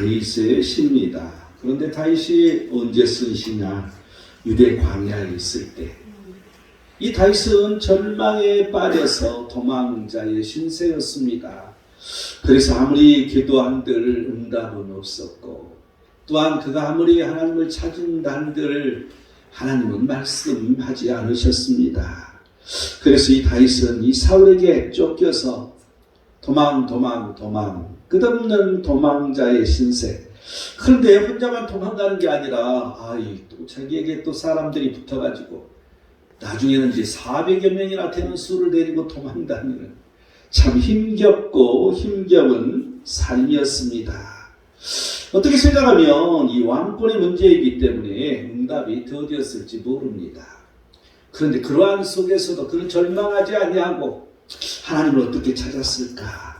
다윗의 시입니다. 그런데 다윗이 언제 쓴 시냐? 유대 광야에 있을 때. 이 다윗은 절망에 빠져서 도망자의 신세였습니다. 그래서 아무리 기도한들 응답은 없었고, 또한 그가 아무리 하나님을 찾은다 한들 하나님은 말씀하지 않으셨습니다. 그래서 이 다윗은 이 사울에게 쫓겨서 도망 끝없는 도망자의 신세. 그런데 혼자만 도망가는 게 아니라 또 자기에게 또 사람들이 붙어가지고 나중에는 이제 400여 명이나 되는 수를 데리고 도망다니는 참 힘겨운 삶이었습니다. 어떻게 생각하면 이 왕권의 문제이기 때문에 응답이 더디었을지 모릅니다. 그런데 그러한 속에서도 그는 절망하지 아니하고 하나님을 어떻게 찾았을까?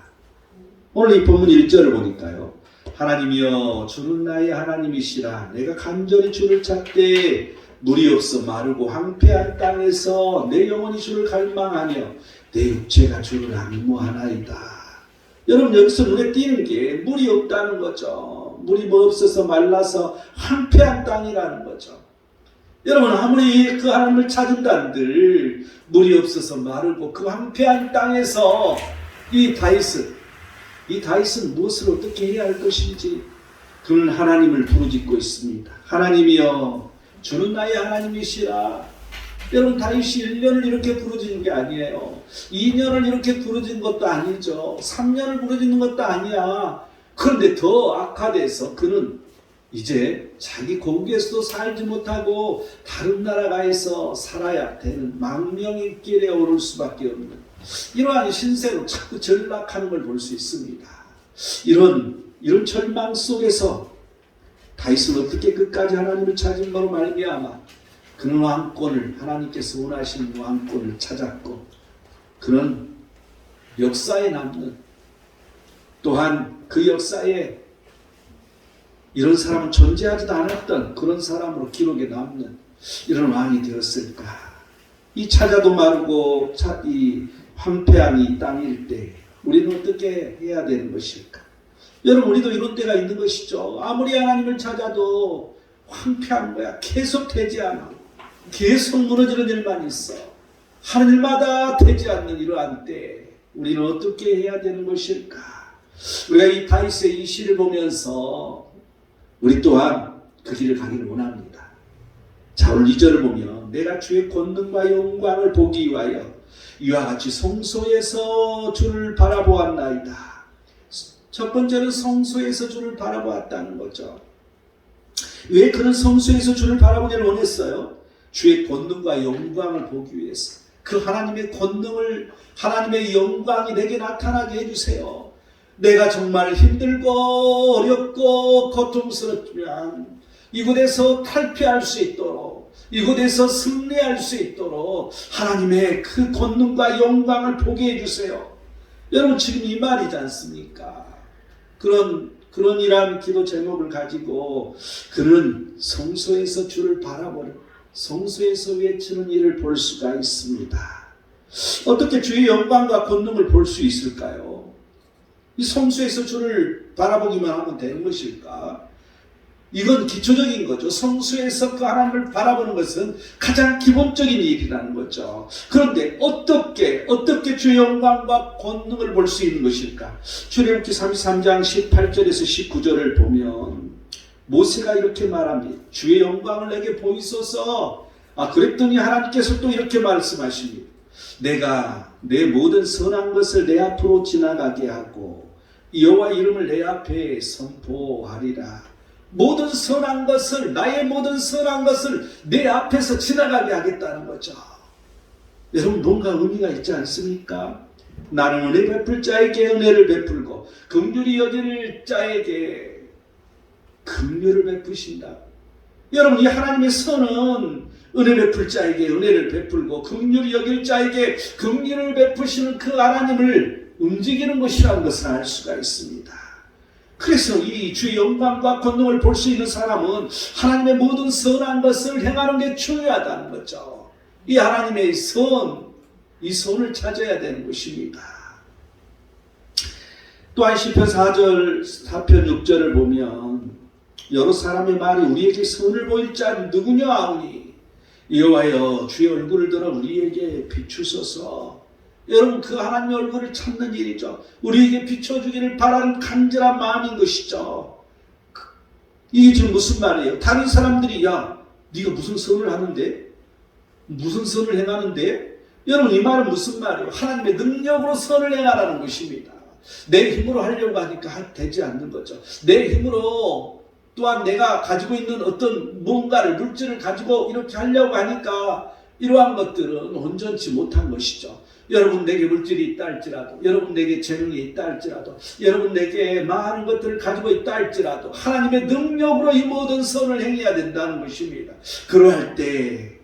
오늘 이 본문 1절을 보니까요. 하나님이여 주는 나의 하나님이시라. 내가 간절히 주를 찾되 물이 없어 마르고 황폐한 땅에서 내 영혼이 주를 갈망하며 내 육체가 주를 앙모하나이다. 여러분, 여기서 눈에 띄는 게 물이 없다는 거죠. 물이 없어서 말라서 황폐한 땅이라는 거죠. 여러분, 아무리 그 하나님을 찾은다는들 물이 없어서 마르고 그 황폐한 땅에서 이 다윗은 무엇을 어떻게 해야 할 것인지 그는 하나님을 부르짖고 있습니다. 하나님이여 주는 나의 하나님이시라. 여러분, 다윗이 1년을 이렇게 부르짖는 게 아니에요. 2년을 이렇게 부르짖는 것도 아니죠. 3년을 부르짖는 것도 아니야. 그런데 더 악화돼서 그는 이제 자기 고국에서도 살지 못하고 다른 나라가에서 살아야 되는 망명의 길에 오를 수밖에 없는 이러한 신세로 자꾸 전락하는 걸 볼 수 있습니다. 이런 절망 속에서 다윗은 어떻게 끝까지 하나님을 찾은 거로 말미암아 그는 왕권을, 하나님께서 원하시는 왕권을 찾았고, 그는 역사에 남는, 또한 그 역사에 이런 사람은 존재하지도 않았던 그런 사람으로 기록에 남는 이런 왕이 되었을까? 이 찾아도 마르고 이 황폐한 이 땅일 때 우리는 어떻게 해야 되는 것일까? 여러분, 우리도 이런 때가 있는 것이죠. 아무리 하나님을 찾아도 황폐한 거야. 계속 되지 않아. 계속 무너지는 일만 있어. 하는 일마다 되지 않는 이러한 때 우리는 어떻게 해야 되는 것일까? 우리가 이 다윗의 이 시를 보면서 우리 또한 그 길을 가기를 원합니다. 자, 오늘 2절을 보면 내가 주의 권능과 영광을 보기 위하여 이와 같이 성소에서 주를 바라보았나이다. 첫 번째는 성소에서 주를 바라보았다는 거죠. 왜 그는 성소에서 주를 바라보기를 원했어요? 주의 권능과 영광을 보기 위해서. 그 하나님의 권능을, 하나님의 영광이 내게 나타나게 해주세요. 내가 정말 힘들고 어렵고 고통스럽지만 이곳에서 탈피할 수 있도록, 이곳에서 승리할 수 있도록 하나님의 그 권능과 영광을 보게 해주세요. 여러분, 지금 이 말이지 않습니까? 그런 이러한 기도 제목을 가지고 그는 성소에서 주를 바라보는, 성소에서 외치는 일을 볼 수가 있습니다. 어떻게 주의 영광과 권능을 볼 수 있을까요? 이 성소에서 주를 바라보기만 하면 되는 것일까? 이건 기초적인 거죠. 성소에서 그 하나님을 바라보는 것은 가장 기본적인 일이라는 거죠. 그런데 어떻게 주의 영광과 권능을 볼 수 있는 것일까? 출애굽기 33장 18절에서 19절을 보면 모세가 이렇게 말합니다. 주의 영광을 내게 보이소서. 그랬더니 하나님께서 또 이렇게 말씀하십니다. 내가 내 모든 선한 것을 내 앞으로 지나가게 하고 여호와 이름을 내 앞에 선포하리라. 모든 선한 것을, 나의 모든 선한 것을 내 앞에서 지나가게 하겠다는 거죠. 여러분, 뭔가 의미가 있지 않습니까? 나는 은혜 베풀 자에게 은혜를 베풀고 긍휼히 여길 자에게 긍휼을 베푸신다. 여러분, 이 하나님의 선은 은혜 베풀 자에게 은혜를 베풀고 긍휼히 여길 자에게 긍휼을 베푸시는 그 하나님을 움직이는 것이라는 것을 알 수가 있습니다. 그래서 이 주의 영광과 권능을 볼 수 있는 사람은 하나님의 모든 선한 것을 행하는 게 중요하다는 거죠. 이 하나님의 이 선을 찾아야 되는 것입니다. 또한 시편 4편 6절을 보면 여러 사람의 말이 우리에게 선을 보일 자는 누구냐 하오니 여호와여 주의 얼굴을 들어 우리에게 비추소서. 여러분, 그 하나님의 얼굴을 찾는 일이죠. 우리에게 비춰주기를 바라는 간절한 마음인 것이죠. 이게 지금 무슨 말이에요? 다른 사람들이 야 네가 무슨 선을 하는데? 무슨 선을 행하는데? 여러분, 이 말은 무슨 말이에요? 하나님의 능력으로 선을 행하라는 것입니다. 내 힘으로 하려고 하니까 되지 않는 거죠. 내 힘으로 또한 내가 가지고 있는 어떤 뭔가를, 물질을 가지고 이렇게 하려고 하니까 이러한 것들은 온전치 못한 것이죠. 여러분, 내게 물질이 있다 할지라도, 여러분 내게 재능이 있다 할지라도, 여러분 내게 많은 것들을 가지고 있다 할지라도 하나님의 능력으로 이 모든 선을 행해야 된다는 것입니다. 그러할 때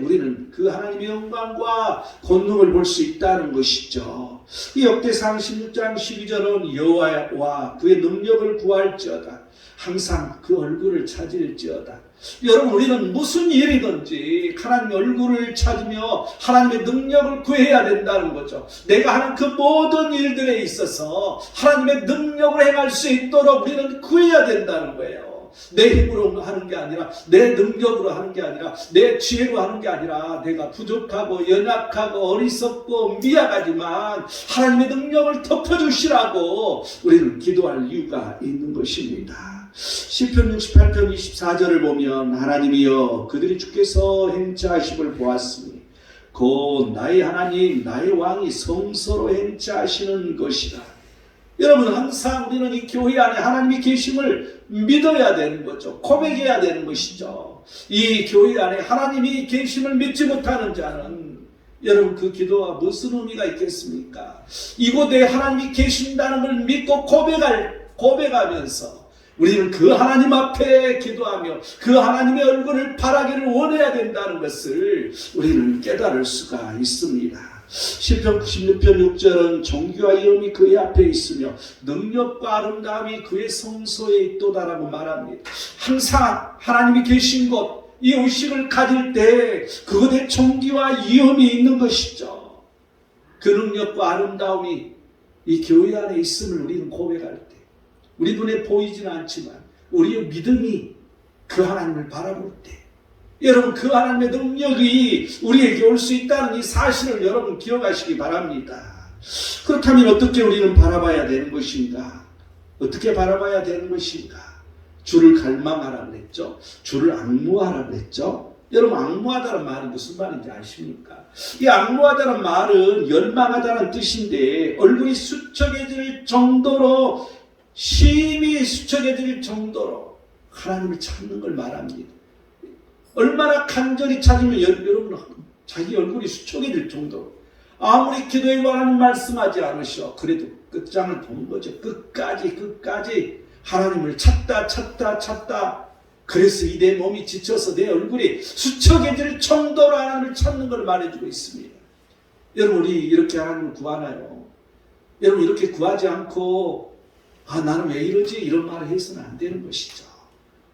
우리는 그 하나님의 영광과 권능을 볼 수 있다는 것이죠. 이 역대상 16장 12절은 여호와와 그의 능력을 구할지어다. 항상 그 얼굴을 찾을지어다. 여러분, 우리는 무슨 일이든지 하나님의 얼굴을 찾으며 하나님의 능력을 구해야 된다는 거죠. 내가 하는 그 모든 일들에 있어서 하나님의 능력을 행할 수 있도록 우리는 구해야 된다는 거예요. 내 힘으로 하는 게 아니라, 내 능력으로 하는 게 아니라, 내 지혜로 하는 게 아니라, 내가 부족하고 연약하고 어리석고 미약하지만 하나님의 능력을 덮어주시라고 우리는 기도할 이유가 있는 것입니다. 시편 68편 24절을 보면 하나님이여 그들이 주께서 행차하심을 보았으니 곧 나의 하나님 나의 왕이 성서로 행차하시는 것이라. 여러분, 항상 우리는 이 교회 안에 하나님이 계심을 믿어야 되는 거죠. 고백해야 되는 것이죠. 이 교회 안에 하나님이 계심을 믿지 못하는 자는 여러분, 그 기도가 무슨 의미가 있겠습니까? 이곳에 하나님이 계신다는 걸 믿고 고백하면서 우리는 그 하나님 앞에 기도하며 그 하나님의 얼굴을 바라기를 원해야 된다는 것을 우리는 깨달을 수가 있습니다. 시편 96편 6절은 정규와 위엄이 그의 앞에 있으며 능력과 아름다움이 그의 성소에 있도다라고 말합니다. 항상 하나님이 계신 곳, 이 의식을 가질 때 그곳에 정기와 위엄이 있는 것이죠. 그 능력과 아름다움이 이 교회 안에 있음을 우리는 고백할 때, 우리 눈에 보이지는 않지만 우리의 믿음이 그 하나님을 바라볼 때, 여러분, 그 하나님의 능력이 우리에게 올 수 있다는 이 사실을 여러분 기억하시기 바랍니다. 그렇다면 어떻게 우리는 바라봐야 되는 것인가? 어떻게 바라봐야 되는 것인가? 주를 갈망하라 그랬죠? 주를 앙무하라 그랬죠? 여러분, 앙무하다는 말은 무슨 말인지 아십니까? 이 앙무하다는 말은 열망하다는 뜻인데 얼굴이 수척해질 정도로, 심히 수척해질 정도로 하나님을 찾는 걸 말합니다. 얼마나 간절히 찾으면 여러분 자기 얼굴이 수척해질 정도로, 아무리 기도에 하나님 말씀하지 않으셔 그래도 끝장을 보는 거죠. 끝까지 하나님을 찾다. 그래서 이 내 몸이 지쳐서 내 얼굴이 수척해질 정도로 하나님을 찾는 걸 말해주고 있습니다. 여러분, 우리 이렇게 하나님을 구하나요? 여러분, 이렇게 구하지 않고 나는 왜 이러지? 이런 말을 해서는 안 되는 것이죠.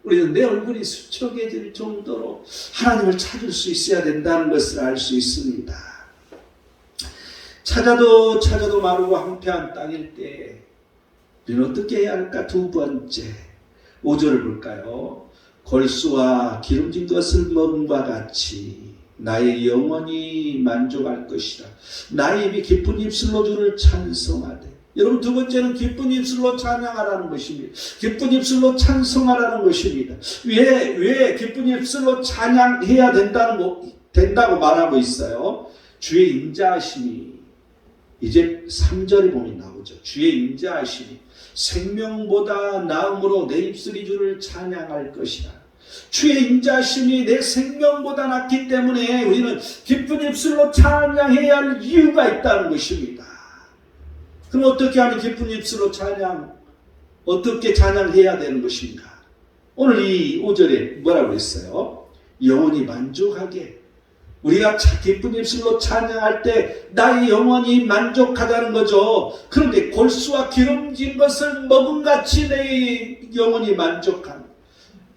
우리는 내 얼굴이 수척해질 정도로 하나님을 찾을 수 있어야 된다는 것을 알 수 있습니다. 찾아도 마르고 황폐한 땅일 때 우리는 어떻게 해야 할까? 두 번째, 5절을 볼까요? 골수와 기름진 것을 먹음과 같이 나의 영혼이 만족할 것이라. 나의 입이 기쁜 입술로 주를 찬송하되. 여러분, 두 번째는 기쁜 입술로 찬양하라는 것입니다. 기쁜 입술로 찬송하라는 것입니다. 왜 기쁜 입술로 찬양해야 된다고 말하고 있어요? 주의 인자하심이, 이제 3절에 보면 나오죠. 주의 인자하심이 생명보다 나음으로 내 입술이 주를 찬양할 것이라. 주의 인자하심이 내 생명보다 낫기 때문에 우리는 기쁜 입술로 찬양해야 할 이유가 있다는 것입니다. 그럼 어떻게 하면 기쁜 입술로 어떻게 찬양해야 되는 것인가? 오늘 이 5절에 뭐라고 했어요? 영혼이 만족하게. 우리가 기쁜 입술로 찬양할 때 나의 영혼이 만족하다는 거죠. 그런데 골수와 기름진 것을 먹음같이 내 영혼이 만족한.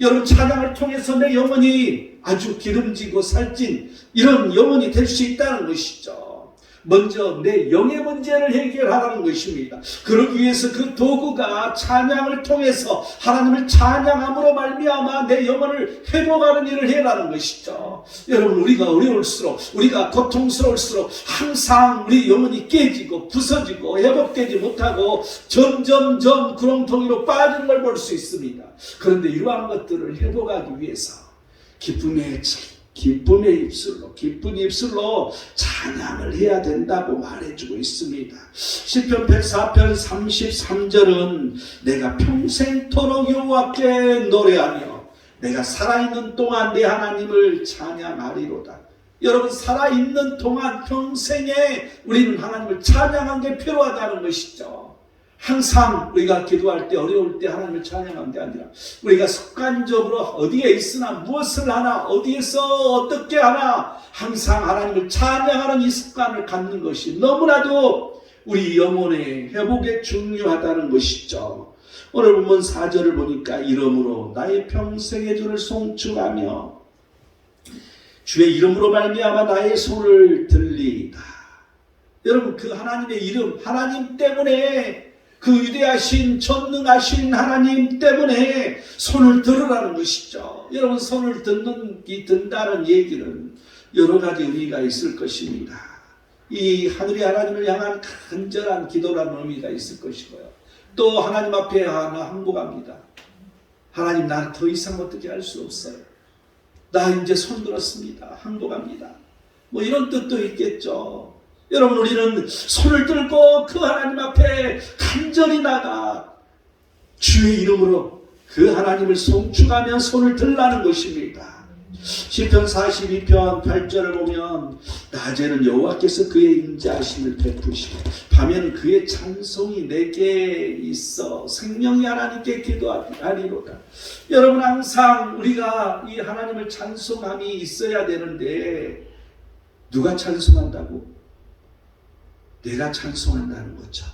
여러분, 찬양을 통해서 내 영혼이 아주 기름지고 살찐 이런 영혼이 될 수 있다는 것이죠. 먼저 내 영의 문제를 해결하라는 것입니다. 그러기 위해서 그 도구가 찬양을 통해서 하나님을 찬양함으로 말미암아 내 영혼을 회복하는 일을 해라는 것이죠. 여러분, 우리가 어려울수록, 우리가 고통스러울수록 항상 우리 영혼이 깨지고 부서지고 회복되지 못하고 점점점 구렁텅이로 빠지는 걸 볼 수 있습니다. 그런데 이러한 것들을 회복하기 위해서 기쁨의 입술로 찬양을 해야 된다고 말해주고 있습니다. 시편 104편 33절은 내가 평생토록 여호와께 노래하며 내가 살아있는 동안 내 하나님을 찬양하리로다. 여러분, 살아있는 동안 평생에 우리는 하나님을 찬양한 게 필요하다는 것이죠. 항상 우리가 기도할 때, 어려울 때 하나님을 찬양하는 게 아니라 우리가 습관적으로 어디에 있으나 무엇을 하나 어디에서 어떻게 하나 항상 하나님을 찬양하는 이 습관을 갖는 것이 너무나도 우리 영혼의 회복에 중요하다는 것이죠. 오늘 본문 4절을 보니까 이름으로 나의 평생의 주를 송축하며 주의 이름으로 말미암아 나의 손을 들리이다. 여러분, 그 하나님의 이름, 하나님 때문에, 그 위대하신 전능하신 하나님 때문에 손을 들으라는 것이죠. 여러분, 손을 든다는 얘기는 여러 가지 의미가 있을 것입니다. 이 하늘의 하나님을 향한 간절한 기도라는 의미가 있을 것이고요. 또 하나님 앞에 하나 항복합니다. 하나님, 나는 더 이상 어떻게 할 수 없어요. 나 이제 손 들었습니다. 항복합니다. 뭐 이런 뜻도 있겠죠. 여러분, 우리는 손을 들고 그 하나님 앞에 간절히 나가 주의 이름으로 그 하나님을 송축하며 손을 들라는 것입니다. 시편 42편 8절을 보면 낮에는 여호와께서 그의 인자하심을 베푸시고 밤에는 그의 찬송이 내게 있어 생명이 하나님께 기도하리로다. 여러분, 항상 우리가 이 하나님을 찬송함이 있어야 되는데 누가 찬송한다고? 내가 찬송한다는 거죠.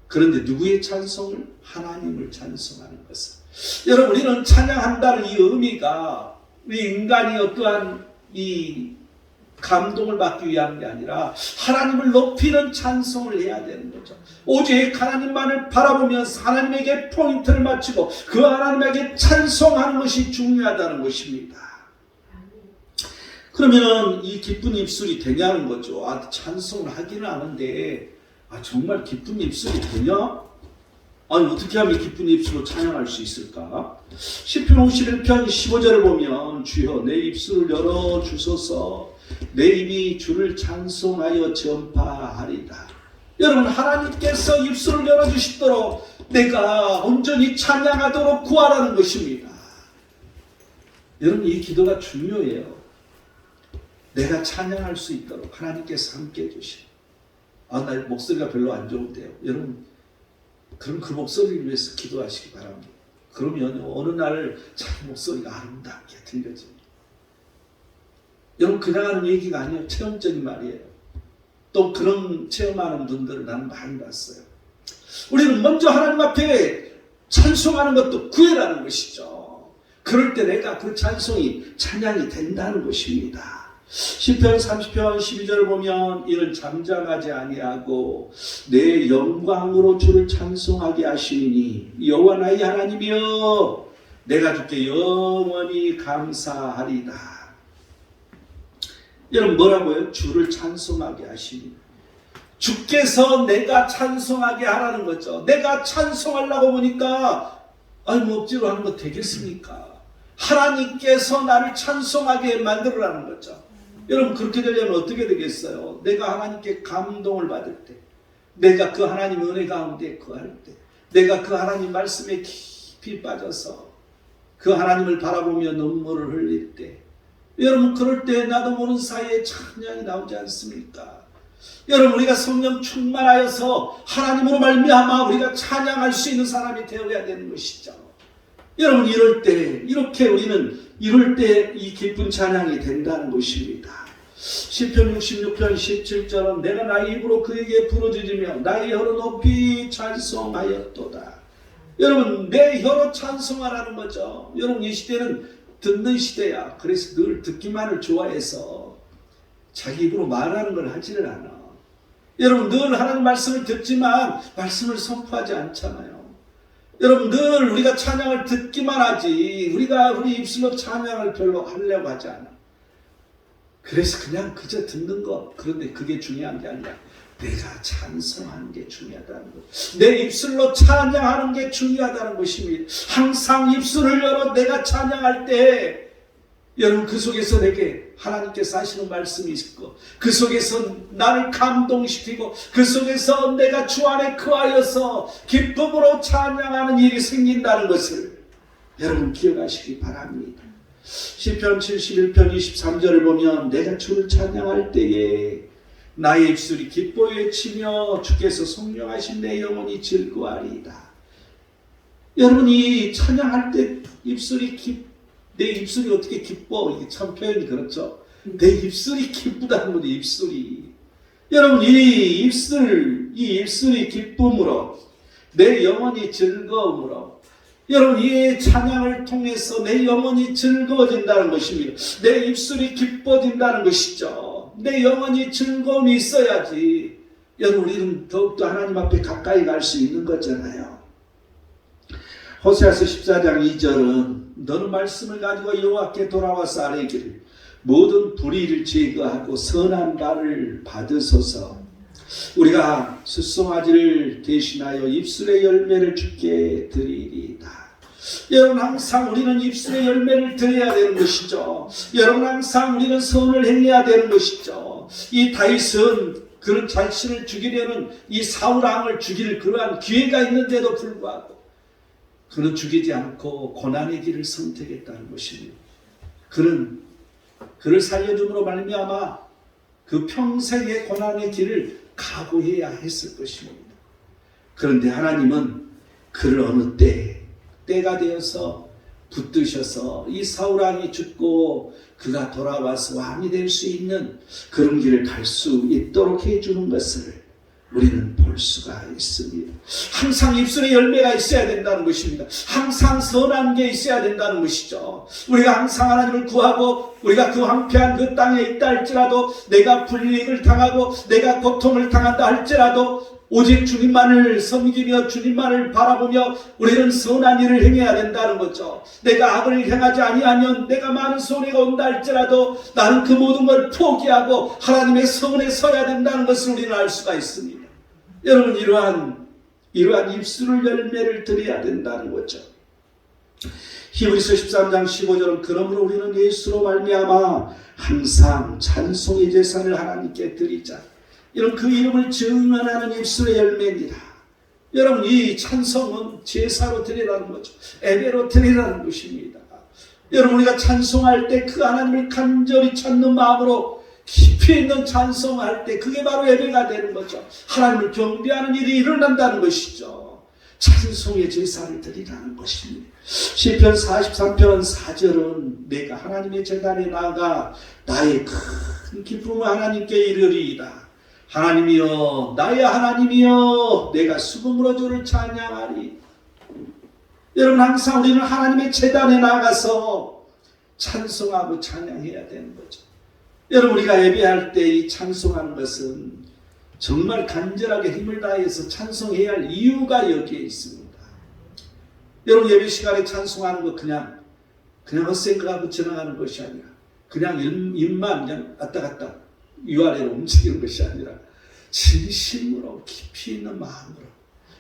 그런데 누구의 찬송을? 하나님을 찬송하는 것을. 여러분, 우리는 찬양한다는 이 의미가 우리 인간이 어떠한 이 감동을 받기 위한 게 아니라 하나님을 높이는 찬송을 해야 되는 거죠. 오직 하나님만을 바라보면서 하나님에게 포인트를 맞추고 그 하나님에게 찬송하는 것이 중요하다는 것입니다. 그러면 이 기쁜 입술이 되냐는 거죠. 찬송을 하기는 하는데 정말 기쁜 입술이 되냐? 아니, 어떻게 하면 기쁜 입술로 찬양할 수 있을까? 시편 51편 15절을 보면 주여 내 입술을 열어주소서 내 입이 주를 찬송하여 전파하리다. 여러분, 하나님께서 입술을 열어주시도록 내가 온전히 찬양하도록 구하라는 것입니다. 여러분, 이 기도가 중요해요. 내가 찬양할 수 있도록 하나님께서 함께 해주시고, 나 목소리가 별로 안 좋은데요. 여러분, 그럼 그 목소리를 위해서 기도하시기 바랍니다. 그러면 어느 날 자기 목소리가 아름답게 들려집니다. 여러분, 그냥 하는 얘기가 아니에요. 체험적인 말이에요. 또 그런 체험하는 분들을 나는 많이 봤어요. 우리는 먼저 하나님 앞에 찬송하는 것도 구해라는 것이죠. 그럴 때 내가 그 찬양이 된다는 것입니다. 시편 30편 12절을 보면 이는 잠잠하지 아니하고 내 영광으로 주를 찬송하게 하시니 여호와 나의 하나님이여 내가 주께 영원히 감사하리다. 여러분, 뭐라고요? 주를 찬송하게 하시니. 주께서 내가 찬송하게 하라는 거죠. 내가 찬송하려고 보니까 뭐 억지로 하는 거 되겠습니까? 하나님께서 나를 찬송하게 만들으라는 거죠. 여러분, 그렇게 되려면 어떻게 되겠어요? 내가 하나님께 감동을 받을 때, 내가 그 하나님 은혜 가운데 거할 때, 내가 그 하나님 말씀에 깊이 빠져서 그 하나님을 바라보며 눈물을 흘릴 때, 여러분, 그럴 때 나도 모르는 사이에 찬양이 나오지 않습니까? 여러분, 우리가 성령 충만하여서 하나님으로 말미암아 우리가 찬양할 수 있는 사람이 되어야 되는 것이죠. 여러분, 이럴 때 이 기쁜 찬양이 된다는 것입니다. 시편 66편 17절은 내가 나의 입으로 그에게 부르짖으며 나의 혀로 높이 찬송하였도다. 여러분, 내 혀로 찬송하라는 거죠. 여러분, 이 시대는 듣는 시대야. 그래서 늘 듣기만을 좋아해서 자기 입으로 말하는 걸 하지를 않아. 여러분 늘 하나님 말씀을 듣지만 말씀을 선포하지 않잖아요. 여러분 늘 우리가 찬양을 듣기만 하지 우리가 우리 입술로 찬양을 별로 하려고 하지 않아. 그래서 그냥 그저 듣는 것. 그런데 그게 중요한 게 아니라 내가 찬송하는 게 중요하다는 것. 내 입술로 찬양하는 게 중요하다는 것입니다. 항상 입술을 열어 내가 찬양할 때 여러분 그 속에서 내게 하나님께서 하시는 말씀이 있고 그 속에서 나를 감동시키고 그 속에서 내가 주 안에 거하여서 기쁨으로 찬양하는 일이 생긴다는 것을 여러분 기억하시기 바랍니다. 시편 71편 23절을 보면 내가 주를 찬양할 때에 나의 입술이 기뻐 외치며 주께서 성령하신 내 영혼이 즐거워하리이다. 여러분이 찬양할 때 내 입술이 어떻게 기뻐? 이게 참 표현이 그렇죠. 내 입술이 기쁘다는 거죠. 입술이. 여러분 이 입술이 기쁨으로 내 영혼이 즐거움으로 여러분 이 찬양을 통해서 내 영혼이 즐거워진다는 것입니다. 내 입술이 기뻐진다는 것이죠. 내 영혼이 즐거움이 있어야지 여러분 우리는 더욱더 하나님 앞에 가까이 갈 수 있는 거잖아요. 호세아서 14장 2절은 너는 말씀을 가지고 여호와께 돌아와서 아뢰기를 모든 불의를 제거하고 선한 발을 받으소서. 우리가 숫송아지를 대신하여 입술의 열매를 주께 드리리이다. 여러분 항상 우리는 입술의 열매를 드려야 되는 것이죠. 여러분 항상 우리는 선을 행해야 되는 것이죠. 이 다윗은 그런 자신을 죽이려는 이 사울 왕을 죽일 그러한 기회가 있는데도 불구하고 그는 죽이지 않고 고난의 길을 선택했다는 것입니다. 그를 살려줌으로 말미암아 그 평생의 고난의 길을 각오해야 했을 것입니다. 그런데 하나님은 그를 어느 때가 되어서 붙드셔서 이 사울왕이 죽고 그가 돌아와서 왕이 될 수 있는 그런 길을 갈 수 있도록 해주는 것을 우리는 볼 수가 있습니다. 항상 입술에 열매가 있어야 된다는 것입니다. 항상 선한 게 있어야 된다는 것이죠. 우리가 항상 하나님을 구하고 우리가 그 황폐한 그 땅에 있다 할지라도 내가 불이익을 당하고 내가 고통을 당한다 할지라도 오직 주님만을 섬기며 주님만을 바라보며 우리는 선한 일을 행해야 된다는 거죠. 내가 악을 행하지 아니하면 내가 많은 손해가 온다 할지라도 나는 그 모든 걸 포기하고 하나님의 선에 서야 된다는 것을 우리는 알 수가 있습니다. 여러분 이러한 입술을 열매를 드려야 된다는 거죠. 히브리서 13장 15절은 그러므로 우리는 예수로 말미암아 항상 찬송의 제사를 하나님께 드리자. 이런 그 이름을 증언하는 입술의 열매입니다. 여러분 이 찬송은 제사로 드리라는 거죠. 예배로 드리라는 것입니다. 여러분 우리가 찬송할 때 그 하나님을 간절히 찾는 마음으로 깊이 있는 찬송할 때 그게 바로 예배가 되는 거죠. 하나님을 경배하는 일이 일어난다는 것이죠. 찬송의 제사를 드리라는 것입니다. 시편 43편 4절은 내가 하나님의 제단에 나아가 나의 큰 기쁨을 하나님께 이르리이다. 하나님이여 나의 하나님이여 내가 수금으로 주를 찬양하리. 여러분 항상 우리는 하나님의 제단에 나가서 찬송하고 찬양해야 되는 거죠. 여러분 우리가 예배할 때 이 찬송하는 것은 정말 간절하게 힘을 다해서 찬송해야 할 이유가 여기에 있습니다. 여러분 예배 시간에 찬송하는 거 그냥 헛생각하고 지나가는 것이 아니라 그냥 입만 그냥 왔다 갔다 위아래로 움직이는 것이 아니라 진심으로 깊이 있는 마음으로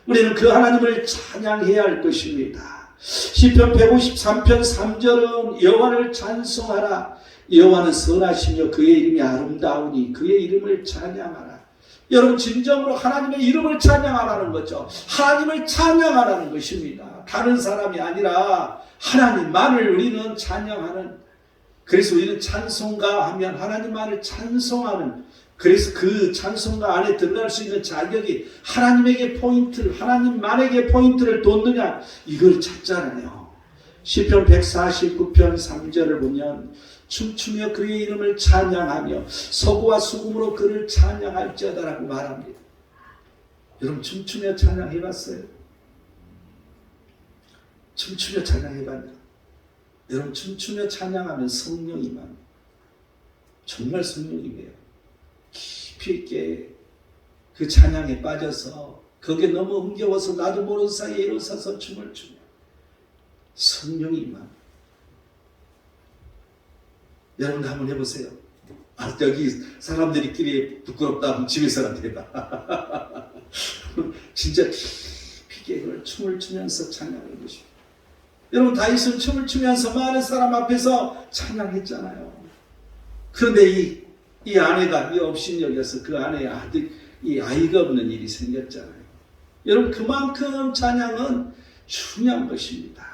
우리는 그 하나님을 찬양해야 할 것입니다. 시편 153편 3절은 여호와를 찬송하라. 여호와는 선하시며 그의 이름이 아름다우니 그의 이름을 찬양하라. 여러분 진정으로 하나님의 이름을 찬양하라는 거죠. 하나님을 찬양하라는 것입니다. 다른 사람이 아니라 하나님만을 우리는 찬양하는, 그래서 우리는 찬송가 하면 하나님만을 찬송하는, 그래서 그 찬송가 안에 들어갈 수 있는 자격이 하나님에게 포인트를, 하나님만에게 포인트를 뒀느냐 이걸 찾잖아요. 시편 149편 3절을 보면 춤추며 그의 이름을 찬양하며 서구와 수금으로 그를 찬양할지어다라고 말합니다. 여러분 춤추며 찬양해봤어요? 춤추며 찬양해봤냐? 여러분 춤추며 찬양하면 성령이만 정말 성령이에요. 깊이 있게 그 찬양에 빠져서 거기에 너무 흥겨워서 나도 모르는 사이에 일어서서 춤을 추며 성령이 임합니다. 여러분 한번 해보세요. 여기 사람들이끼리 부끄럽다 하면 집에서라도 해봐. 진짜 깊게 그걸 춤을 추면서 찬양을 해보시오. 여러분 다윗은 춤을 추면서 많은 사람 앞에서 찬양했잖아요. 그런데 이 아내가 이 업신여겨서 그 아내의 아들, 이 아이가 없는 일이 생겼잖아요. 여러분 그만큼 찬양은 중요한 것입니다.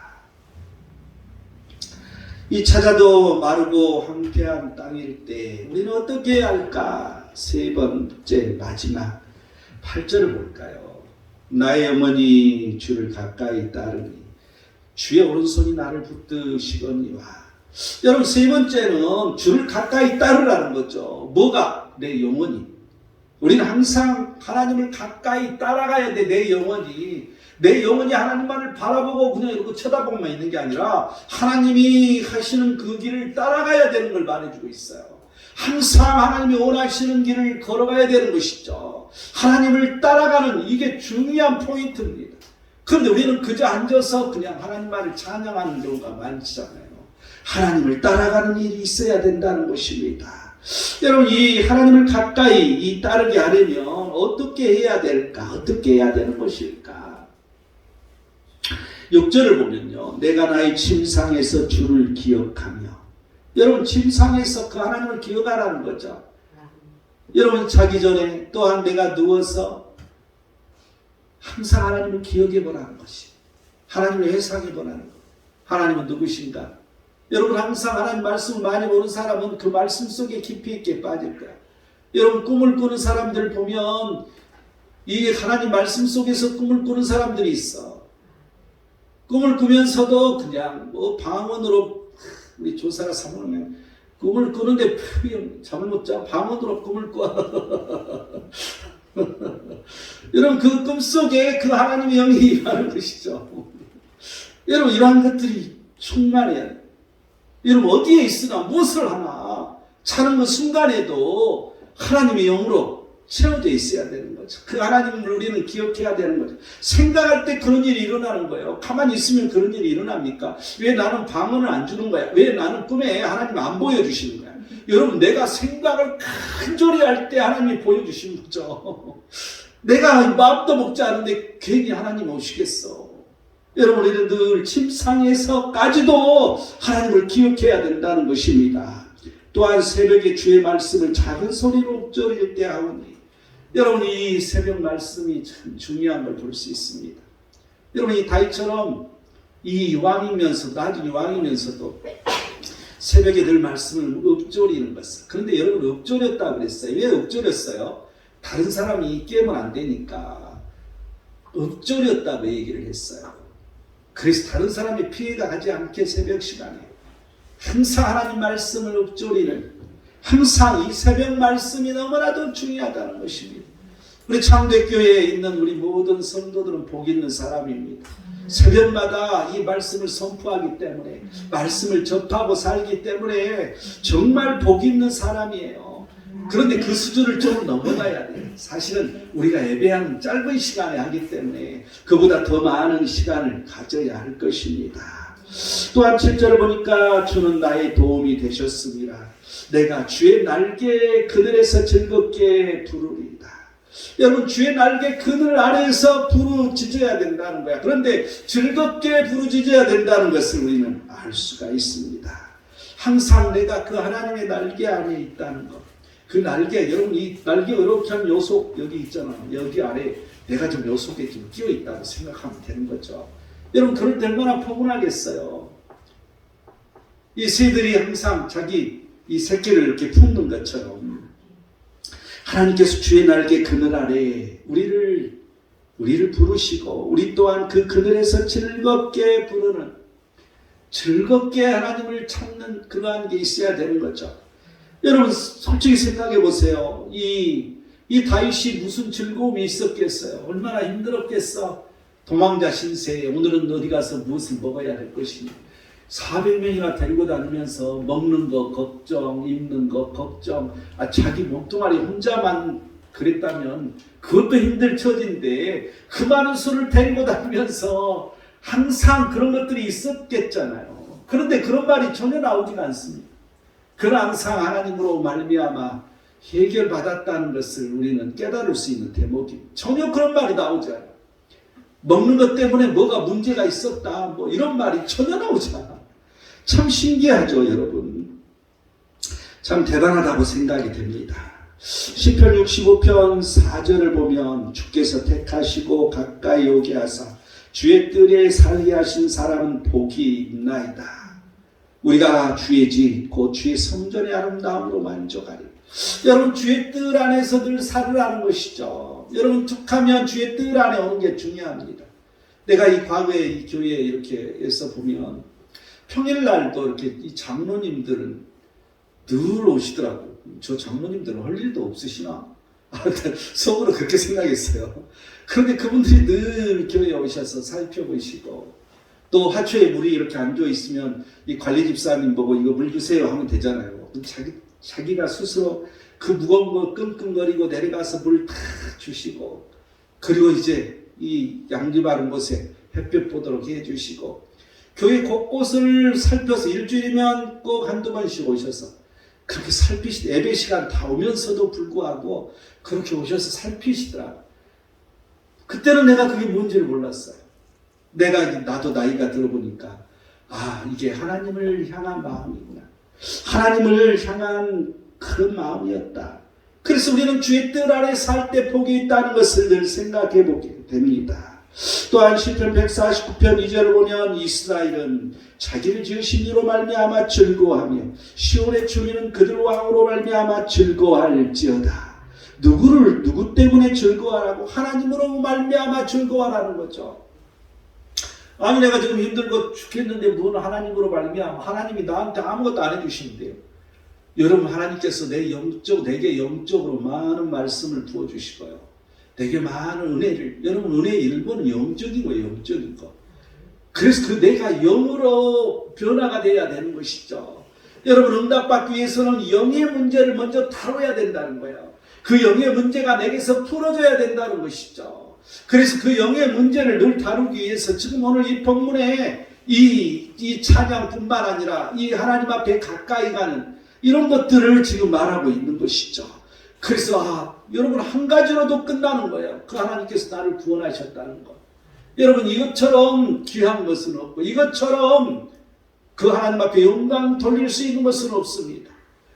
이 찾아도 마르고 황폐한 땅일 때 우리는 어떻게 해야 할까? 세 번째 마지막 8절을 볼까요? 나의 영혼이 주를 가까이 따르니 주의 오른손이 나를 붙드시거니와. 여러분 세 번째는 주를 가까이 따르라는 거죠. 뭐가? 내 영혼이. 우리는 항상 하나님을 가까이 따라가야 돼. 내 영혼이 하나님만을 바라보고 그냥 이러고 쳐다보고만 있는 게 아니라 하나님이 하시는 그 길을 따라가야 되는 걸 말해주고 있어요. 항상 하나님이 원하시는 길을 걸어가야 되는 것이죠. 하나님을 따라가는 이게 중요한 포인트입니다. 그런데 우리는 그저 앉아서 그냥 하나님 말을 찬양하는 경우가 많잖아요. 하나님을 따라가는 일이 있어야 된다는 것입니다. 여러분 이 하나님을 가까이 따르게 하려면 어떻게 해야 될까? 어떻게 해야 되는 것일까? 6절을 보면요. 내가 나의 침상에서 주를 기억하며. 여러분 침상에서 그 하나님을 기억하라는 거죠. 여러분 자기 전에 또한 내가 누워서 항상 하나님을 기억해 보라는 것이. 하나님을 회상해 보라는 것. 하나님은 누구신가? 여러분 항상 하나님 말씀을 많이 보는 사람은 그 말씀 속에 깊이 있게 빠질 거야. 여러분 꿈을 꾸는 사람들 보면 이 하나님 말씀 속에서 꿈을 꾸는 사람들이 있어. 꿈을 꾸면서도 그냥 방언으로 우리 조사가 사모하면 꿈을 꾸는데 잠을 못 자. 방언으로 꿈을 꿔. 여러분 그 꿈속에 그 하나님의 영이 임하는 것이죠. 여러분 이러한 것들이 충만해야 돼요. 여러분 어디에 있으나 무엇을 하나 자는 그 순간에도 하나님의 영으로 채워져 있어야 되는 거죠. 그 하나님을 우리는 기억해야 되는 거죠. 생각할 때 그런 일이 일어나는 거예요. 가만히 있으면 그런 일이 일어납니까? 왜 나는 방언을 안 주는 거야? 왜 나는 꿈에 하나님 안 보여주시는 거야? 여러분 내가 생각을 간절히 할 때 하나님이 보여주시는 거죠. 내가 마음도 먹지 않은데 괜히 하나님 오시겠어. 여러분 우리는 늘 침상에서까지도 하나님을 기억해야 된다는 것입니다. 또한 새벽에 주의 말씀을 작은 소리로 읊조릴 때 하오니. 여러분 이 새벽 말씀이 참 중요한 걸 볼 수 있습니다. 여러분 이 다윗처럼 이 왕이면서 나중에 왕이면서도 새벽에 늘 말씀을 읊조리는 것을. 그런데 여러분 읊조렸다고 그랬어요. 왜 읊조렸어요? 다른 사람이 깨면 안 되니까 읊조렸다고 얘기를 했어요. 그래서 다른 사람이 피해가 가지 않게 새벽 시간에 항상 하나님 말씀을 읊조리는, 항상 이 새벽 말씀이 너무나도 중요하다는 것입니다. 우리 창대교회에 있는 우리 모든 성도들은 복 있는 사람입니다. 새벽마다 이 말씀을 선포하기 때문에, 말씀을 접하고 살기 때문에 정말 복 있는 사람이에요. 그런데 그 수준을 좀 넘어가야 돼요. 사실은 우리가 예배하는 짧은 시간에 하기 때문에 그보다 더 많은 시간을 가져야 할 것입니다. 또한 7절을 보니까 주는 나의 도움이 되셨습니다. 내가 주의 날개 그늘에서 즐겁게 부르리이다. 여러분 주의 날개 그늘 아래에서 부르짖어야 된다는 거야. 그런데 즐겁게 부르짖어야 된다는 것을 우리는 알 수가 있습니다. 항상 내가 그 하나님의 날개 아래에 있다는 것. 그 날개, 여러분 이 날개 이렇게 하면 요속 여기 있잖아요. 여기 아래 내가 좀 요속에 좀 끼어 있다고 생각하면 되는 거죠. 여러분 그럴 때 얼마나 포근하겠어요. 이 새들이 항상 자기 이 새끼를 이렇게 품는 것처럼 하나님께서 주의 날개 그늘 아래 우리를 부르시고 우리 또한 그 그늘에서 즐겁게 부르는, 즐겁게 하나님을 찾는 그러한 게 있어야 되는 거죠. 여러분 솔직히 생각해 보세요. 이 다윗이 무슨 즐거움이 있었겠어요? 얼마나 힘들었겠어. 도망자 신세에 오늘은 어디 가서 무엇을 먹어야 할 것이니 400명이나 데리고 다니면서 먹는 거 걱정, 입는 거 걱정, 자기 몸뚱아리 혼자만 그랬다면 그것도 힘들 처지인데 그 많은 수를 데리고 다니면서 항상 그런 것들이 있었겠잖아요. 그런데 그런 말이 전혀 나오지가 않습니다. 그러나 항상 하나님으로 말미암아 해결받았다는 것을 우리는 깨달을 수 있는 대목입니다. 전혀 그런 말이 나오지 않아요. 먹는 것 때문에 뭐가 문제가 있었다 뭐 이런 말이 전혀 나오지 않아요. 참 신기하죠, 여러분. 참 대단하다고 생각이 됩니다. 시편 65편 4절을 보면 주께서 택하시고 가까이 오게 하사 주의 뜰에 살게 하신 사람은 복이 있나이다. 우리가 주의 집 곧 주의 성전의 아름다움으로 만족하리. 여러분, 주의 뜰 안에서 늘 살으라는 것이죠. 여러분, 툭하면 주의 뜰 안에 오는 게 중요합니다. 내가 이 과거에 이 교회에 이렇게 해서 보면 평일날도 이렇게 이 장로님들은 늘 오시더라고요. 저 장로님들은 할 일도 없으시나? 속으로 그렇게 생각했어요. 그런데 그분들이 늘 교회에 오셔서 살펴보시고 또 하초에 물이 이렇게 앉아 있으면 이 관리 집사님 보고 이거 물 주세요 하면 되잖아요. 자기가 스스로 그 무거운 거 끙끙거리고 내려가서 물 다 주시고 그리고 이제 이 양지 바른 곳에 햇볕 보도록 해주시고 교회 곳곳을 살펴서 일주일이면 꼭 한두 번씩 오셔서 그렇게 살피시 예배 시간 다 오면서도 불구하고 그렇게 오셔서 살피시더라. 그때는 내가 그게 뭔지를 몰랐어요. 나도 나이가 들어보니까 이게 하나님을 향한 마음이구나. 하나님을 향한 그런 마음이었다. 그래서 우리는 주의 뜰 아래 살 때 복이 있다는 것을 늘 생각해 보게 됩니다. 또한 시편 149편 2절을 보면 이스라엘은 자기를 지으신 이로 말미암아 즐거워하며 시온의 주민은 그들 왕으로 말미암아 즐거워할지어다. 누구 때문에 즐거워하라고? 하나님으로 말미암아 즐거워하라는 거죠. 내가 지금 힘들고 죽겠는데 무슨 하나님으로 말미암아 하나님이 나한테 아무것도 안 해주시는데요. 여러분, 하나님께서 내게 영적으로 많은 말씀을 부어주시고요. 되게 많은 은혜를, 여러분, 은혜의 1번은 영적인 거예요. 영적인 거. 그래서 내가 영으로 변화가 돼야 되는 것이죠. 여러분, 응답받기 위해서는 영의 문제를 먼저 다뤄야 된다는 거예요. 그 영의 문제가 내게서 풀어져야 된다는 것이죠. 그래서 그 영의 문제를 늘 다루기 위해서 지금 오늘 이 본문에 이 찬양뿐만 아니라 이 하나님 앞에 가까이 가는 이런 것들을 지금 말하고 있는 것이죠. 그래서 여러분, 한 가지로도 끝나는 거예요. 그 하나님께서 나를 구원하셨다는 것. 여러분, 이것처럼 귀한 것은 없고 이것처럼 그 하나님 앞에 영광 돌릴 수 있는 것은 없습니다.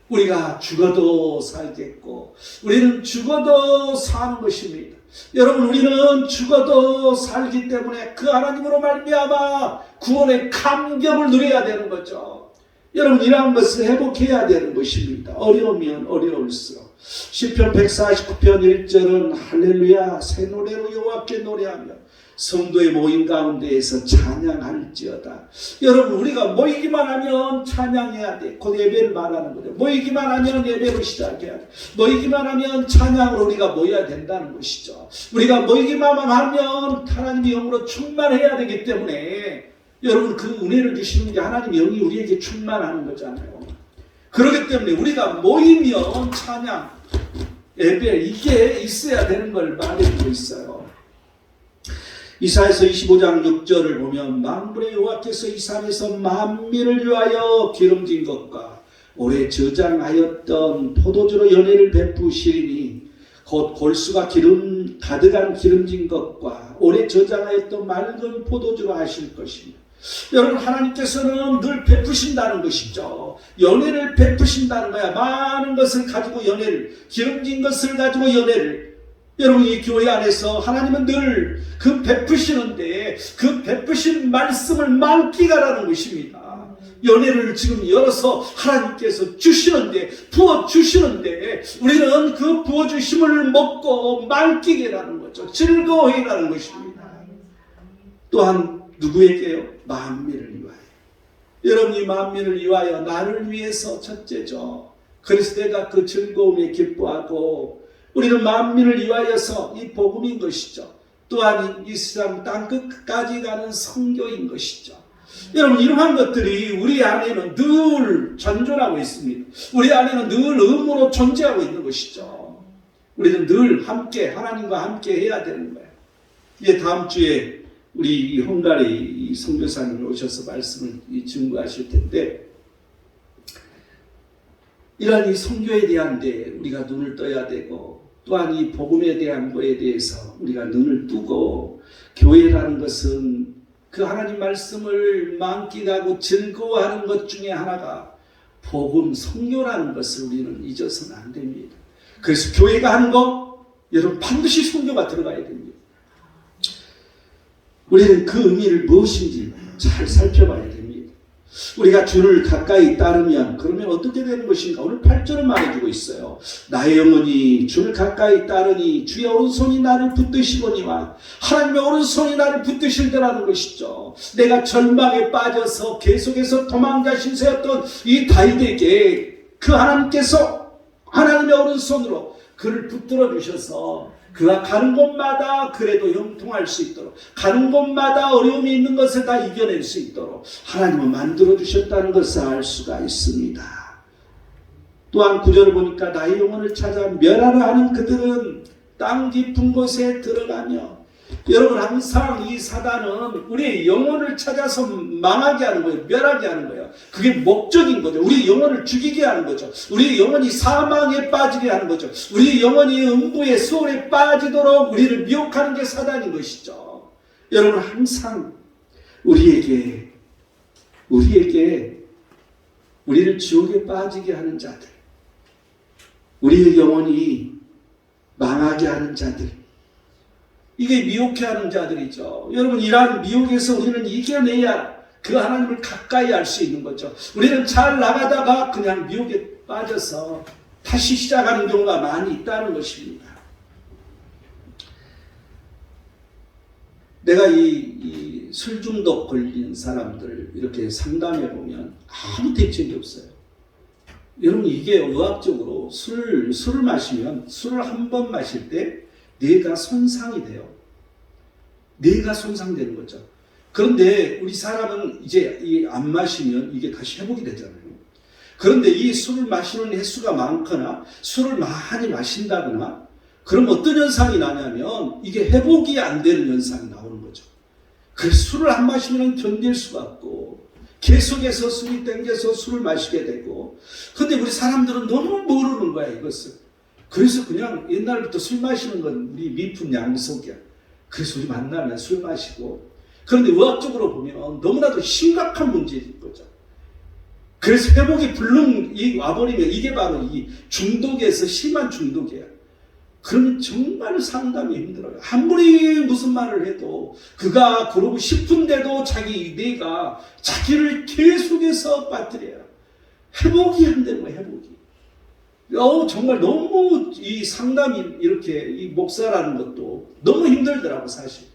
우리가 죽어도 살겠고 우리는 죽어도 사는 것입니다. 여러분, 우리는 죽어도 살기 때문에 그 하나님으로 말미암아 구원의 감격을 누려야 되는 거죠. 여러분, 이러한 것을 회복해야 되는 것입니다. 어려우면 어려울수록. 시편 149편 1절은 할렐루야 새 노래로 여호와께 노래하며 성도의 모임 가운데에서 찬양할지어다. 여러분, 우리가 모이기만 하면 찬양해야 돼. 곧 예배를 말하는 거죠. 모이기만 하면 예배로 시작해야 돼. 모이기만 하면 찬양으로 우리가 모여야 된다는 것이죠. 우리가 모이기만 하면 하나님의 영으로 충만해야 되기 때문에 여러분, 그 은혜를 주시는 게 하나님의 영이 우리에게 충만하는 거잖아요. 그렇기 때문에 우리가 모이면 찬양, 예배 이게 있어야 되는 걸 말해주고 있어요. 이사야서 25장 6절을 보면 만군의 여호와께서 이 산에서 만민을 위하여 기름진 것과 오래 저장하였던 포도주로 연회를 베푸시리니 곧 골수가 기름 가득한 기름진 것과 오래 저장하였던 맑은 포도주로 하실 것입니다. 여러분, 하나님께서는 늘 베푸신다는 것이죠. 연회를 베푸신다는 거야. 많은 것을 가지고 연회를, 기름진 것을 가지고 연회를. 여러분, 이 교회 안에서 하나님은 늘 그 베푸시는데 그 베푸신 말씀을 만끽하라는 것입니다. 연회를 지금 열어서 하나님께서 주시는데, 부어주시는데 우리는 그 부어주심을 먹고 만끽이라는 거죠. 즐거워해라는 것입니다. 또한 누구에게요? 만민을 위하여. 여러분, 이 만민을 위하여 나를 위해서 첫째죠. 그래서 내가 그 즐거움에 기뻐하고 우리는 만민을 위하여서 이 복음인 것이죠. 또한 이 세상 땅끝까지 가는 선교인 것이죠. 여러분, 이러한 것들이 우리 안에는 늘 존존하고 있습니다. 우리 안에는 늘 의무로 존재하고 있는 것이죠. 우리는 늘 함께 하나님과 함께 해야 되는 거예요. 이제 다음 주에 우리 헝가리 선교사님이 오셔서 말씀을 증거하실 텐데, 이러한 이 선교에 대한 데 우리가 눈을 떠야 되고, 또한 이 복음에 대한 거에 대해서 우리가 눈을 뜨고, 교회라는 것은 그 하나님 말씀을 만끽하고 즐거워하는 것 중에 하나가 복음, 선교라는 것을 우리는 잊어서는 안 됩니다. 그래서 교회가 하는 거, 여러분 반드시 선교가 들어가야 됩니다. 우리는 그 의미를 무엇인지 잘 살펴봐야 됩니다. 우리가 주를 가까이 따르면 그러면 어떻게 되는 것인가? 오늘 8절은 말해주고 있어요. 나의 영혼이 주를 가까이 따르니 주의 오른손이 나를 붙드시거니와, 하나님의 오른손이 나를 붙드실때라는 것이죠. 내가 절망에 빠져서 계속해서 도망자 신세였던 이 다윗에게 그 하나님께서 하나님의 오른손으로 그를 붙들어 주셔서 그가 가는 곳마다 그래도 형통할 수 있도록, 가는 곳마다 어려움이 있는 것을 다 이겨낼 수 있도록 하나님은 만들어 주셨다는 것을 알 수가 있습니다. 또한 9절을 보니까 나의 영혼을 찾아 멸하려 하는 그들은 땅 깊은 곳에 들어가며, 여러분 항상 이 사단은 우리의 영혼을 찾아서 망하게 하는 거예요. 멸하게 하는 거예요. 그게 목적인 거죠. 우리 영혼을 죽이게 하는 거죠. 우리 영혼이 사망에 빠지게 하는 거죠. 우리 영혼이 음부의 수월에 빠지도록 우리를 미혹하는 게 사단인 것이죠. 여러분 항상 우리를 지옥에 빠지게 하는 자들, 우리의 영혼이 망하게 하는 자들, 이게 미혹해 하는 자들이죠. 여러분 이러한 미혹에서 우리는 이겨내야 그 하나님을 가까이 할 수 있는 거죠. 우리는 잘 나가다가 그냥 미혹에 빠져서 다시 시작하는 경우가 많이 있다는 것입니다. 내가 이 술중독 걸린 사람들 이렇게 상담해 보면 아무 대책이 없어요. 여러분 이게 의학적으로 술을 마시면, 술을 한 번 마실 때 뇌가 손상이 돼요. 뇌가 손상되는 거죠. 그런데 우리 사람은 이제 안 마시면 이게 다시 회복이 되잖아요. 그런데 이 술을 마시는 횟수가 많거나 술을 많이 마신다거나 그럼 어떤 현상이 나냐면 이게 회복이 안 되는 현상이 나오는 거죠. 그래서 술을 안 마시면 견딜 수가 없고 계속해서 술이 땡겨서 술을 마시게 되고, 근데 우리 사람들은 너무 모르는 거야 이것을. 그래서 그냥 옛날부터 술 마시는 건 우리 미풍 양속이야. 그래서 우리 만나면 술 마시고, 그런데 의학적으로 보면 너무나도 심각한 문제인 거죠. 그래서 회복이 불능 와버리면 이게 바로 이 중독에서 심한 중독이에요. 그러면 정말 상담이 힘들어요. 아무리 무슨 말을 해도 그가 그러고 싶은데도 자기 뇌가 자기를 계속해서 빠뜨려요. 회복이 안 되는 거예요. 회복이. 정말 너무 이 상담이 이렇게 이 목사라는 것도 너무 힘들더라고 사실.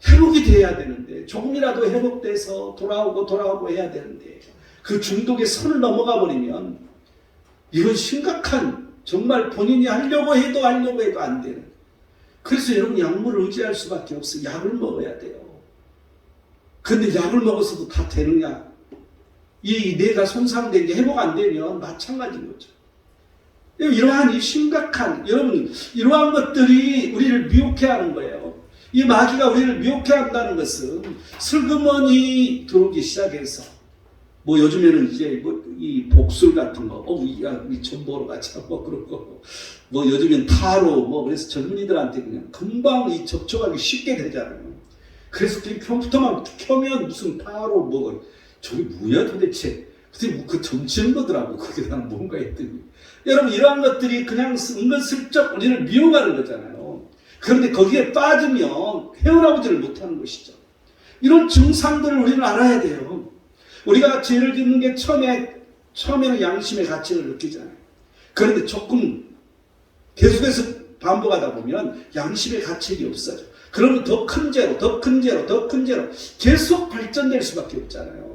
회복이 돼야 되는데 조금이라도 회복돼서 돌아오고 해야 되는데 그 중독의 선을 넘어가 버리면 이건 심각한, 정말 본인이 하려고 해도 안 되는. 그래서 여러분 약물을 의지할 수밖에 없어요. 약을 먹어야 돼요. 근데 약을 먹어서도 다 되느냐? 이 뇌가 손상된 게 회복 안 되면 마찬가지인 거죠. 이러한 이 심각한, 여러분 이러한 것들이 우리를 미혹해 하는 거예요. 이 마귀가 우리를 미혹해 한다는 것은 슬그머니 들어오기 시작해서 요즘에는 이제 이 복술 같은 거, 이 전보로 같이 하고 그러고, 요즘엔 타로 그래서 젊은이들한테 그냥 금방 이 접촉하기 쉽게 되잖아요. 그래서 그 컴퓨터만 켜면 무슨 타로 저게 뭐야 도대체? 근데 그 정치는 거더라고. 그게 난 뭔가 했더니. 여러분 이러한 것들이 그냥 은근슬쩍 우리를 미혹하는 거잖아요. 그런데 거기에 빠지면 헤어나오지를 못하는 것이죠. 이런 증상들을 우리는 알아야 돼요. 우리가 죄를 짓는 게 처음에는 양심의 가책을 느끼잖아요. 그런데 조금 계속해서 반복하다 보면 양심의 가책이 없어져. 그러면 더 큰 죄로 계속 발전될 수밖에 없잖아요.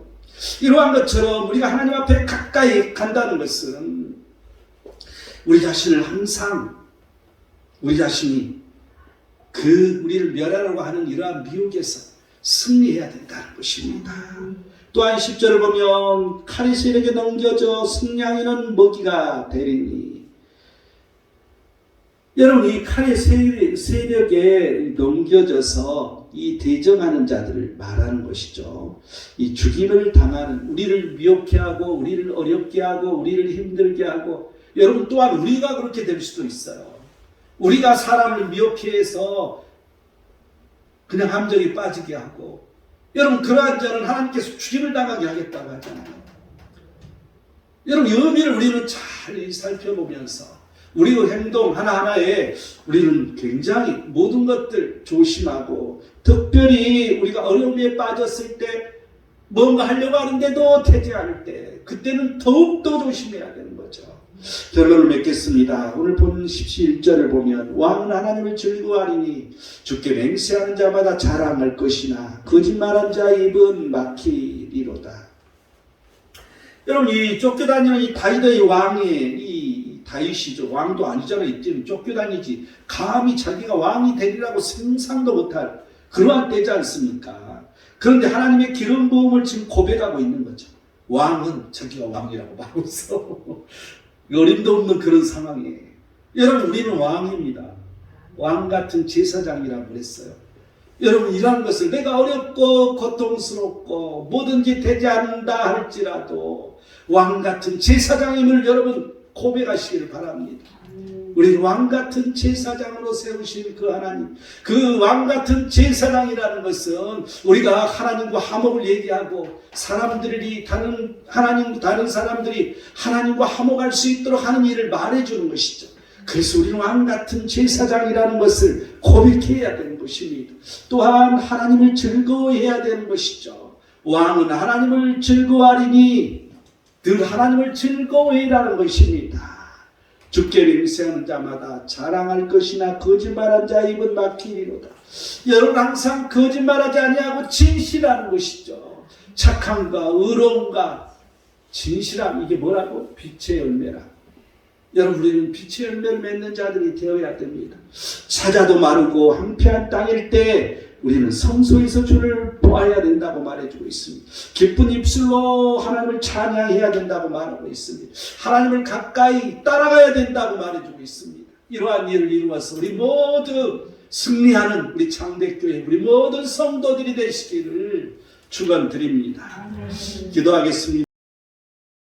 이러한 것처럼 우리가 하나님 앞에 가까이 간다는 것은 우리 자신을 항상, 우리 자신이 우리를 멸하려고 하는 이러한 미혹에서 승리해야 된다는 것입니다. 또한 10절을 보면 카리스에게 넘겨져 승냥이는 먹이가 되리니, 여러분 이 칼의 세력에 넘겨져서 이 대적하는 자들을 말하는 것이죠. 이 죽임을 당하는, 우리를 미혹해 하고 우리를 어렵게 하고 우리를 힘들게 하고, 여러분 또한 우리가 그렇게 될 수도 있어요. 우리가 사람을 미혹해 해서 그냥 함정에 빠지게 하고, 여러분 그러한 자는 하나님께서 죽임을 당하게 하겠다고 하잖아요. 여러분 이 의미를 우리는 잘 살펴보면서 우리의 행동 하나하나에 우리는 굉장히 모든 것들 조심하고, 특별히 우리가 어려움에 빠졌을 때 뭔가 하려고 하는데도 되지 않을 때, 그때는 더욱더 조심해야 되는 거죠. 결론을 맺겠습니다. 오늘 본 11절을 보면 왕은 하나님을 즐거워하리니 주께 맹세하는 자마다 자랑할 것이나 거짓말한 자의 입은 막히리로다. 여러분 이 쫓겨다니는 이 다윗의 왕이 이 다윗이죠. 왕도 아니잖아요. 이때는 쫓겨다니지. 감히 자기가 왕이 되리라고 상상도 못할 그러한 때지 않습니까? 그런데 하나님의 기름 부음을 지금 고백하고 있는 거죠. 왕은 자기가 왕이라고 말하고 있어. 어림도 없는 그런 상황이에요. 여러분 우리는 왕입니다. 왕 같은 제사장이라고 그랬어요. 여러분 이러한 것을 내가 어렵고 고통스럽고 뭐든지 되지 않는다 할지라도 왕 같은 제사장임을 여러분 고백하시기를 바랍니다. 우리는 왕 같은 제사장으로 세우신 그 하나님, 그 왕 같은 제사장이라는 것은 우리가 하나님과 화목을 얘기하고 사람들이 다른 사람들이 하나님과 화목할 수 있도록 하는 일을 말해주는 것이죠. 그래서 우리는 왕 같은 제사장이라는 것을 고백해야 되는 것입니다. 또한 하나님을 즐거워해야 되는 것이죠. 왕은 하나님을 즐거워하리니 늘 하나님을 즐거워해라는 것입니다. 주께 맹세하는 자마다 자랑할 것이나 거짓말한 자의 입은 막히리로다. 여러분 항상 거짓말하지 아니하고 진실하는 것이죠. 착함과 의로움과 진실함, 이게 뭐라고? 빛의 열매라. 여러분 우리는 빛의 열매를 맺는 자들이 되어야 됩니다. 사자도 마르고 황폐한 땅일 때 우리는 성소에서 주를 보아야 된다고 말해주고 있습니다. 기쁜 입술로 하나님을 찬양해야 된다고 말하고 있습니다. 하나님을 가까이 따라가야 된다고 말해주고 있습니다. 이러한 일을 이루어서 우리 모두 승리하는 우리 창대교회, 우리 모든 성도들이 되시기를 축원드립니다. 기도하겠습니다.